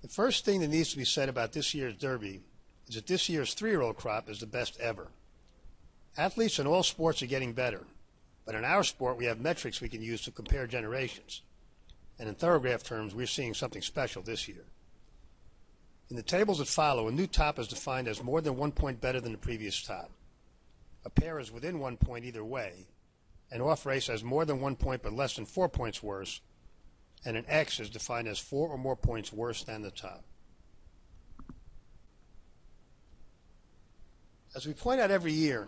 The first thing that needs to be said about this year's Derby is that this year's 3-year-old crop is the best ever. Athletes in all sports are getting better, but in our sport we have metrics we can use to compare generations. And in Thoro-Graph terms, we're seeing something special this year. In the tables that follow, a new top is defined as more than 1 point better than the previous top. A pair is within 1 point either way. An off race has more than 1 point but less than 4 points worse. And an X is defined as 4 or more points worse than the top. As we point out every year,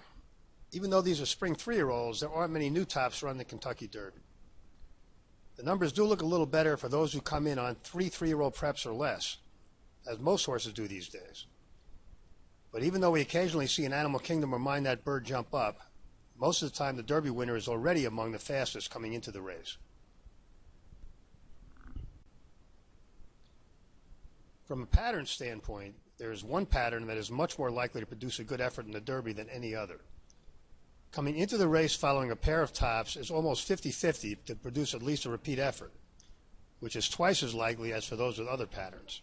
even though these are spring 3-year-olds, there aren't many new tops run the Kentucky Derby. The numbers do look a little better for those who come in on 3-year-old preps or less, as most horses do these days. But even though we occasionally see an Animal Kingdom or Mind That Bird jump up, most of the time the Derby winner is already among the fastest coming into the race. From a pattern standpoint, there is one pattern that is much more likely to produce a good effort in the Derby than any other. Coming into the race following a pair of tops is almost 50-50 to produce at least a repeat effort, which is twice as likely as for those with other patterns.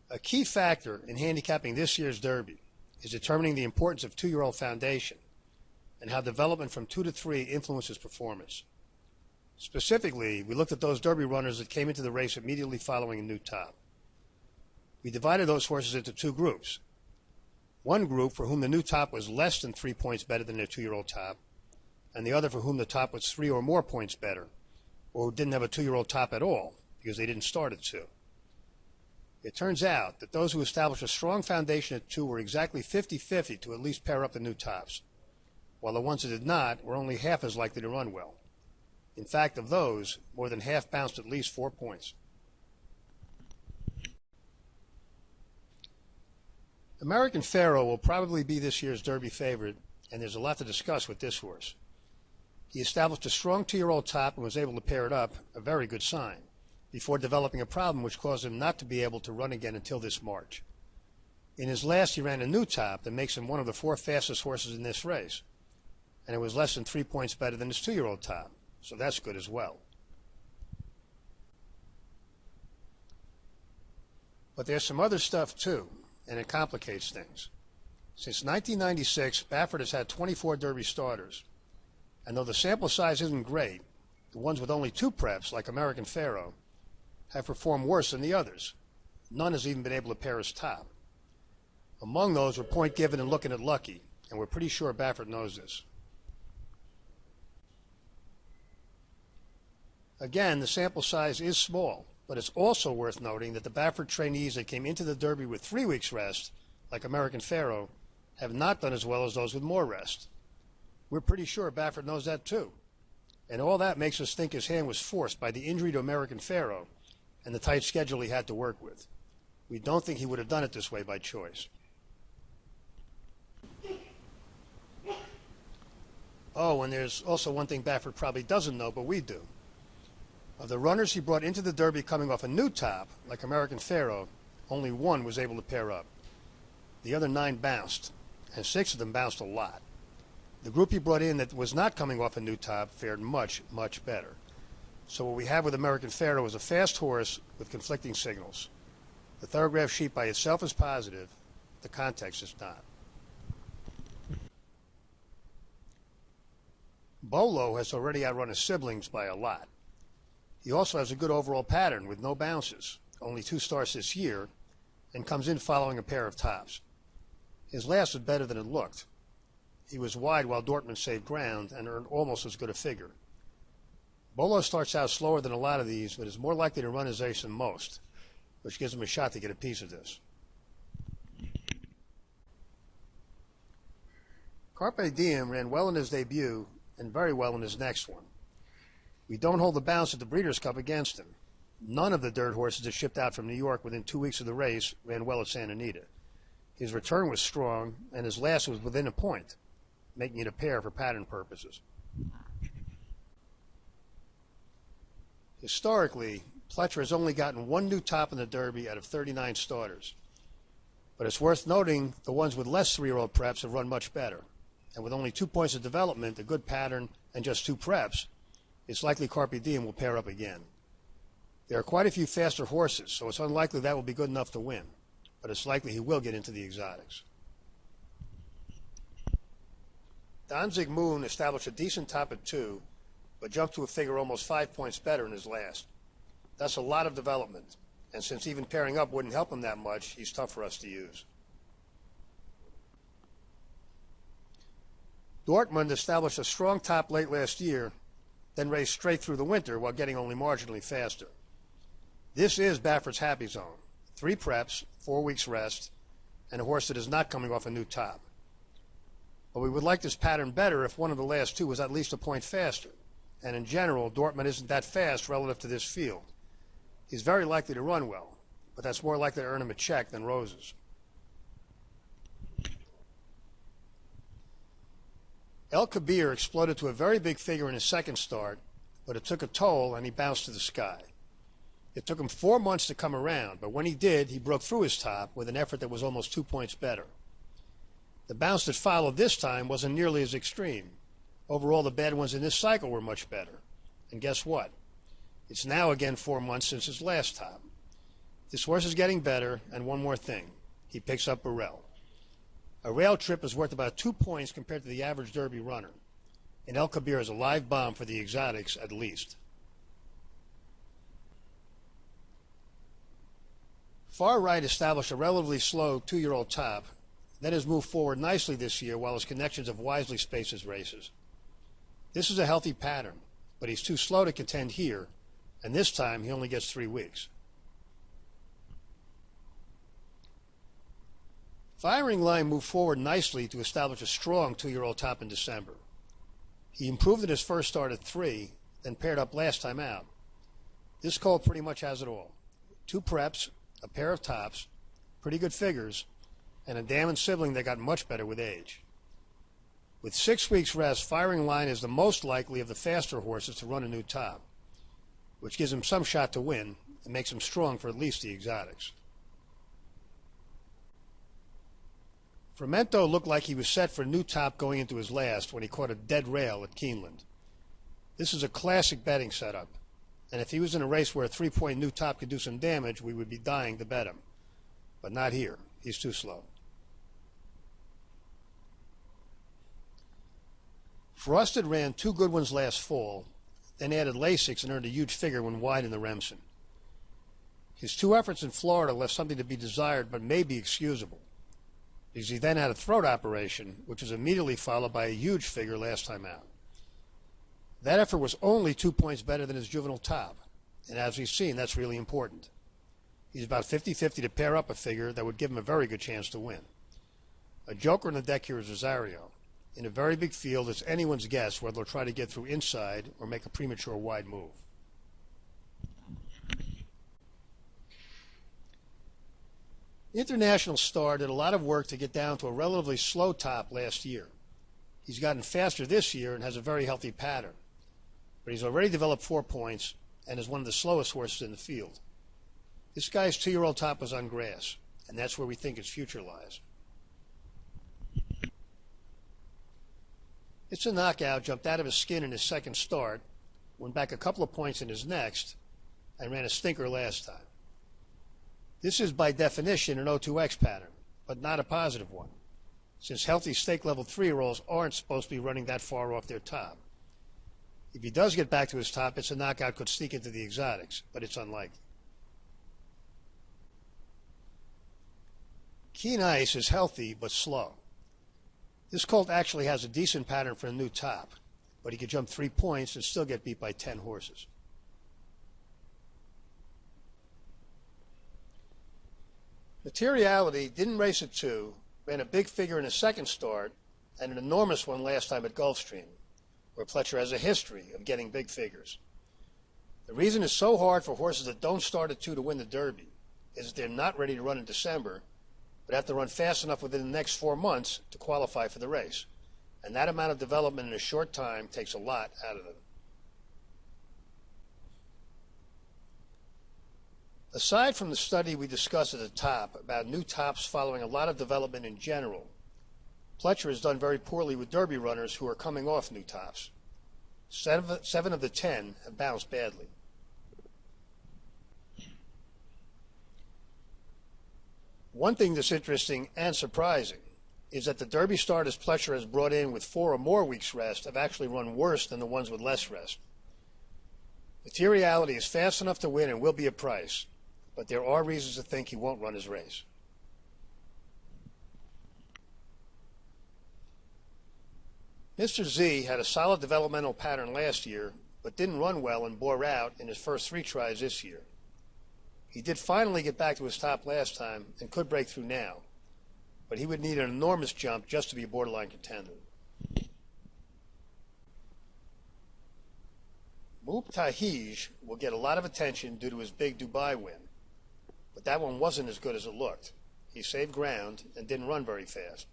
A key factor in handicapping this year's Derby is determining the importance of 2-year-old foundation and how development from 2 to 3 influences performance. Specifically, we looked at those Derby runners that came into the race immediately following a new top. We divided those horses into 2 groups. One group for whom the new top was less than 3 points better than their 2-year-old top, and the other for whom the top was 3 or more points better, or who didn't have a 2-year-old top at all because they didn't start at 2. It turns out that those who established a strong foundation at 2 were exactly 50-50 to at least pair up the new tops, while the ones that did not were only half as likely to run well. In fact, of those, more than half bounced at least 4 points. American Pharoah will probably be this year's Derby favorite, and there's a lot to discuss with this horse. He established a strong 2-year-old top and was able to pair it up, a very good sign, before developing a problem which caused him not to be able to run again until this March. In his last, he ran a new top that makes him one of the 4 fastest horses in this race, and it was less than 3 points better than his 2-year-old top, so that's good as well. But there's some other stuff too, and it complicates things. Since 1996, Baffert has had 24 Derby starters, and though the sample size isn't great, the ones with only 2 preps, like American Pharoah, have performed worse than the others. None has even been able to pair his top. Among those were Point Given and Looking at Lucky, and we're pretty sure Baffert knows this. Again, the sample size is small, but it's also worth noting that the Baffert trainees that came into the Derby with 3 weeks rest, like American Pharoah, have not done as well as those with more rest. We're pretty sure Baffert knows that too. And all that makes us think his hand was forced by the injury to American Pharoah and the tight schedule he had to work with. We don't think he would have done it this way by choice. Oh, and there's also one thing Baffert probably doesn't know, but we do. Of the runners he brought into the Derby coming off a new top, like American Pharoah, only 1 was able to pair up. The other 9 bounced, and 6 of them bounced a lot. The group he brought in that was not coming off a new top fared much, much better. So what we have with American Pharoah is a fast horse with conflicting signals. The Thoro-Graph sheet by itself is positive, the context is not. Bolo has already outrun his siblings by a lot. He also has a good overall pattern with no bounces, only 2 starts this year, and comes in following a pair of tops. His last was better than it looked. He was wide while Dortmund saved ground and earned almost as good a figure. Bolo starts out slower than a lot of these, but is more likely to run his ace than most, which gives him a shot to get a piece of this. Carpe Diem ran well in his debut and very well in his next one. We don't hold the bounce at the Breeders' Cup against him. None of the dirt horses that shipped out from New York within 2 weeks of the race ran well at Santa Anita. His return was strong, and his last was within a point, making it a pair for pattern purposes. Historically, Pletcher has only gotten 1 new top in the Derby out of 39 starters. But it's worth noting the ones with less 3-year-old preps have run much better. And with only 2 points of development, a good pattern, and just 2 preps, it's likely Carpe Diem will pair up again. There are quite a few faster horses, so it's unlikely that will be good enough to win, but it's likely he will get into the exotics. Danzig Moon established a decent top at 2, but jumped to a figure almost 5 points better in his last. That's a lot of development, and since even pairing up wouldn't help him that much, he's tough for us to use. Dortmund established a strong top late last year, then raced straight through the winter while getting only marginally faster. This is Baffert's happy zone. 3 preps, 4 weeks rest, and a horse that is not coming off a new top. But we would like this pattern better if one of the last 2 was at least a point faster. And in general, Dortmund isn't that fast relative to this field. He's very likely to run well, but that's more likely to earn him a check than Rose's. El Kabir exploded to a very big figure in his second start, but it took a toll and he bounced to the sky. It took him 4 months to come around, but when he did, he broke through his top with an effort that was almost 2 points better. The bounce that followed this time wasn't nearly as extreme. Overall, the bad ones in this cycle were much better. And guess what? It's now again 4 months since his last top. This horse is getting better, and one more thing. He picks up a rail. A rail trip is worth about 2 points compared to the average Derby runner. And El Kabir is a live bomb for the exotics at least. Far Right established a relatively slow 2-year-old top, then has moved forward nicely this year while his connections have wisely spaced his races. This is a healthy pattern, but he's too slow to contend here, and this time he only gets 3 weeks. Firing Line moved forward nicely to establish a strong 2-year-old top in December. He improved in his first start at 3, then paired up last time out. This colt pretty much has it all. 2 preps, a pair of tops, pretty good figures, and a dam and sibling that got much better with age. With 6 weeks rest, Firing Line is the most likely of the faster horses to run a new top, which gives him some shot to win and makes him strong for at least the exotics. Fermento looked like he was set for a new top going into his last when he caught a dead rail at Keeneland. This is a classic betting setup, and if he was in a race where a 3-point new top could do some damage, we would be dying to bet him. But not here. He's too slow. Frosted ran 2 good ones last fall, then added Lasix and earned a huge figure when wide in the Remsen. His 2 efforts in Florida left something to be desired but may be excusable, because he then had a throat operation, which was immediately followed by a huge figure last time out. That effort was only 2 points better than his juvenile top, and as we've seen, that's really important. He's about 50-50 to pair up a figure that would give him a very good chance to win. A joker in the deck here is Rosario. In a very big field, it's anyone's guess whether they'll try to get through inside or make a premature wide move. International Star did a lot of work to get down to a relatively slow top last year. He's gotten faster this year and has a very healthy pattern, but he's already developed 4 points and is one of the slowest horses in the field. This guy's 2-year-old top was on grass, and that's where we think his future lies. It's a Knockout jumped out of his skin in his second start, went back a couple of points in his next, and ran a stinker last time. This is by definition an O2X pattern, but not a positive one, since healthy stake-level 3-year-olds aren't supposed to be running that far off their top. If he does get back to his top, it's a Knockout could sneak into the exotics, but it's unlikely. Keen Ice is healthy but slow. This colt actually has a decent pattern for a new top, but he could jump 3 points and still get beat by 10 horses. Materiality didn't race at 2, ran a big figure in his second start, and an enormous one last time at Gulfstream, where Pletcher has a history of getting big figures. The reason it's so hard for horses that don't start at 2 to win the Derby is that they're not ready to run in December, but have to run fast enough within the next 4 months to qualify for the race. And that amount of development in a short time takes a lot out of them. Aside from the study we discussed at the top about new tops following a lot of development in general, Pletcher has done very poorly with Derby runners who are coming off new tops. Seven of the 10 have bounced badly. One thing that's interesting and surprising is that the Derby starters Pletcher has brought in with 4 or more weeks rest have actually run worse than the ones with less rest. Materiality is fast enough to win and will be a price, but there are reasons to think he won't run his race. Mr. Z had a solid developmental pattern last year, but didn't run well and bore out in his first 3 tries this year. He did finally get back to his top last time and could break through now, but he would need an enormous jump just to be a borderline contender. Moop Tahij will get a lot of attention due to his big Dubai win, but that one wasn't as good as it looked. He saved ground and didn't run very fast.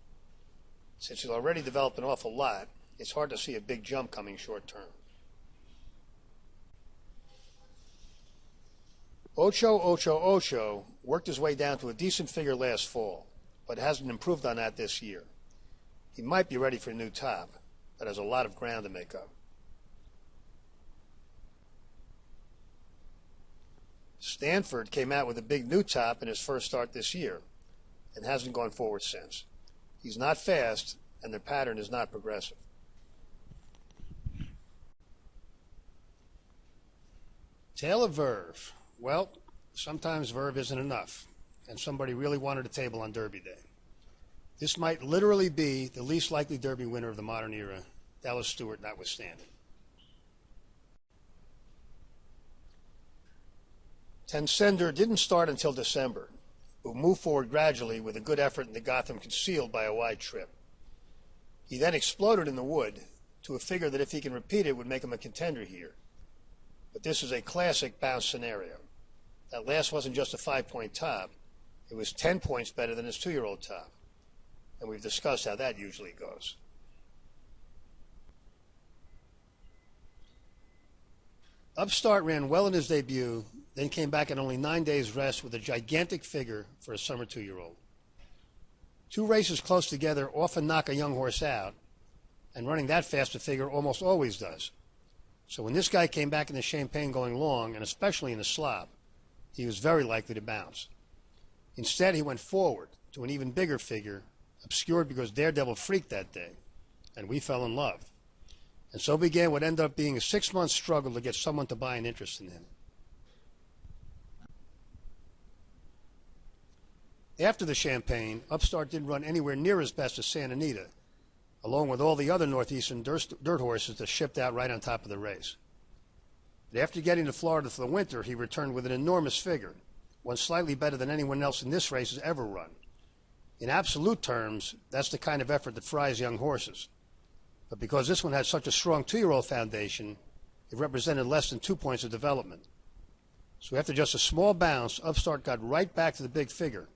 Since he's already developed an awful lot, it's hard to see a big jump coming short term. Ocho Ocho Ocho worked his way down to a decent figure last fall, but hasn't improved on that this year. He might be ready for a new top, but has a lot of ground to make up. Stanford came out with a big new top in his first start this year and hasn't gone forward since. He's not fast, and their pattern is not progressive. Tale of Verve. Well, sometimes Verve isn't enough, and somebody really wanted a table on Derby Day. This might literally be the least likely Derby winner of the modern era, Dallas Stewart notwithstanding. Contender didn't start until December, but moved forward gradually with a good effort in the Gotham concealed by a wide trip. He then exploded in the wood to a figure that if he can repeat it would make him a contender here. But this is a classic bounce scenario. That last wasn't just a 5-point top. It was 10 points better than his 2-year-old top. And we've discussed how that usually goes. Upstart ran well in his debut, then came back in only 9 days rest with a gigantic figure for a summer 2-year-old. 2 races close together often knock a young horse out, and running that fast a figure almost always does. So when this guy came back in the Champagne going long, and especially in the slop, he was very likely to bounce. Instead, he went forward to an even bigger figure, obscured because Daredevil freaked that day, and we fell in love. And so began what ended up being a 6-month struggle to get someone to buy an interest in him. After the Champagne, Upstart didn't run anywhere near as best as Santa Anita, along with all the other Northeastern dirt horses that shipped out right on top of the race. But after getting to Florida for the winter, he returned with an enormous figure, one slightly better than anyone else in this race has ever run. In absolute terms, that's the kind of effort that fries young horses. But because this one had such a strong 2-year-old foundation, it represented less than 2 points of development. So after just a small bounce, Upstart got right back to the big figure,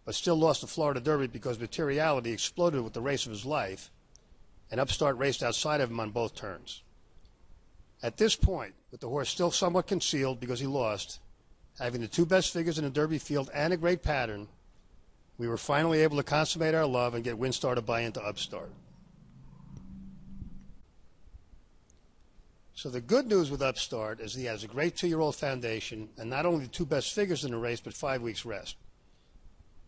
but still lost the Florida Derby because materiality exploded with the race of his life, and Upstart raced outside of him on both turns. At this point, with the horse still somewhat concealed because he lost, having the 2 best figures in the Derby field and a great pattern, we were finally able to consummate our love and get Winstar to buy into Upstart. So the good news with Upstart is he has a great 2-year-old foundation and not only the 2 best figures in the race, but 5 weeks rest.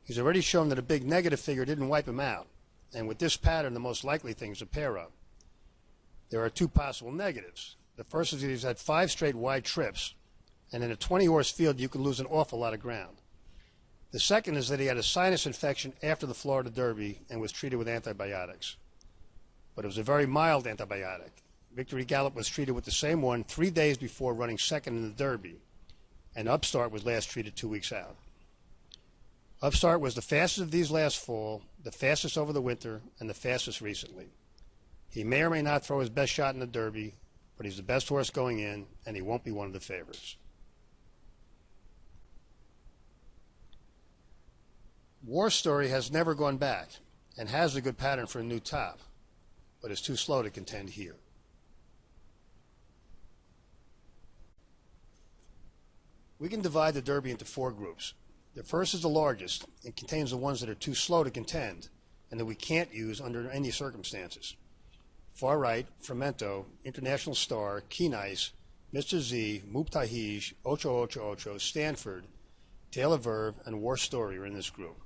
He's already shown that a big negative figure didn't wipe him out, and with this pattern, the most likely thing is a pair-up. There are 2 possible negatives. The first is that he's had 5 straight wide trips, and in a 20-horse field, you can lose an awful lot of ground. The second is that he had a sinus infection after the Florida Derby and was treated with antibiotics. But it was a very mild antibiotic. Victory Gallop was treated with the same one 3 days before running second in the Derby, and Upstart was last treated 2 weeks out. Upstart was the fastest of these last fall, the fastest over the winter, and the fastest recently. He may or may not throw his best shot in the Derby, but he's the best horse going in, and he won't be one of the favorites. War Story has never gone back and has a good pattern for a new top, but is too slow to contend here. We can divide the Derby into 4 groups. The first is the largest and contains the ones that are too slow to contend and that we can't use under any circumstances. Far Right, Fermento, International Star, Keen Ice, Mr. Z, Mubtahij, Ocho Ocho Ocho, Stanford, Taylor Verve, and War Story are in this group.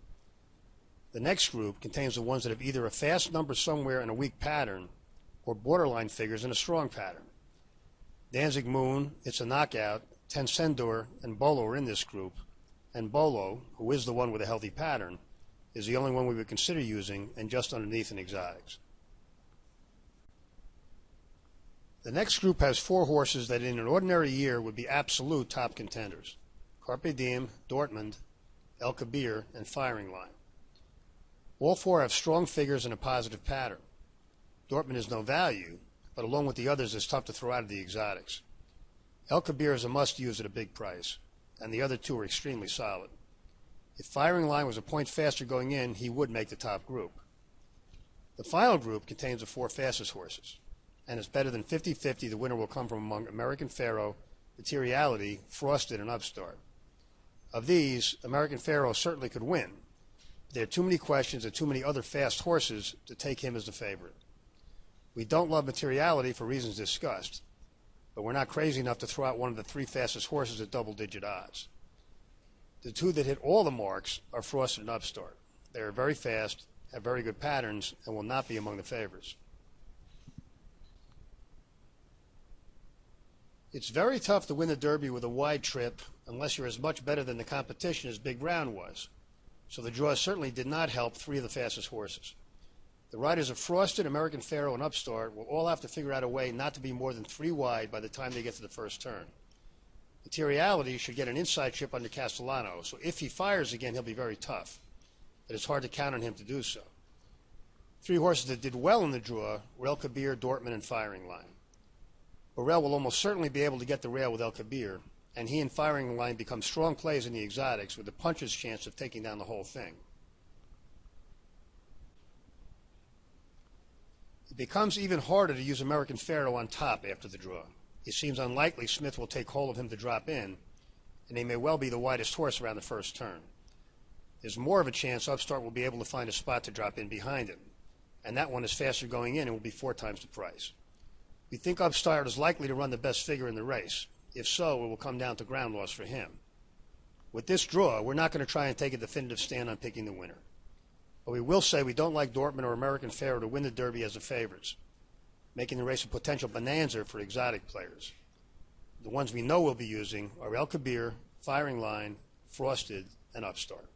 The next group contains the ones that have either a fast number somewhere in a weak pattern or borderline figures in a strong pattern. Danzig Moon, It's a Knockout, Tensendor, and Bolo are in this group, and Bolo, who is the one with a healthy pattern, is the only one we would consider using and just underneath in exotics. The next group has 4 horses that in an ordinary year would be absolute top contenders: Carpe Diem, Dortmund, El Kabir, and Firing Line. All 4 have strong figures and a positive pattern. Dortmund is no value, but along with the others is tough to throw out of the exotics. El Kabir is a must-use at a big price, and the other 2 are extremely solid. If Firing Line was a point faster going in, he would make the top group. The final group contains the 4 fastest horses, and it's better than 50-50 the winner will come from among American Pharoah, Materiality, Frosted, and Upstart. Of these, American Pharoah certainly could win. There are too many questions and too many other fast horses to take him as the favorite. We don't love Materiality for reasons discussed, but we're not crazy enough to throw out one of the 3 fastest horses at double-digit odds. The 2 that hit all the marks are Frosted and Upstart. They are very fast, have very good patterns, and will not be among the favorites. It's very tough to win the Derby with a wide trip unless you're as much better than the competition as Big Brown was. So the draw certainly did not help 3 of the fastest horses. The riders of Frosted, American Pharoah, and Upstart will all have to figure out a way not to be more than 3 wide by the time they get to the first turn. Materiality should get an inside chip under Castellano, so if he fires again, he'll be very tough. But it's hard to count on him to do so. 3 horses that did well in the draw were El Kabir, Dortmund, and Firing Line. Burrell will almost certainly be able to get the rail with El Kabir, and he and Firing Line become strong plays in the exotics with the puncher's chance of taking down the whole thing. It becomes even harder to use American Pharoah on top after the draw. It seems unlikely Smith will take hold of him to drop in, and he may well be the widest horse around the first turn. There's more of a chance Upstart will be able to find a spot to drop in behind him, and that one is faster going in and will be 4 times the price. We think Upstart is likely to run the best figure in the race. If so, it will come down to ground loss for him. With this draw, we're not going to try and take a definitive stand on picking the winner. But we will say we don't like Dortmund or American Pharoah to win the Derby as the favorites, making the race a potential bonanza for exotic players. The ones we know we'll be using are El Kabir, Firing Line, Frosted, and Upstart.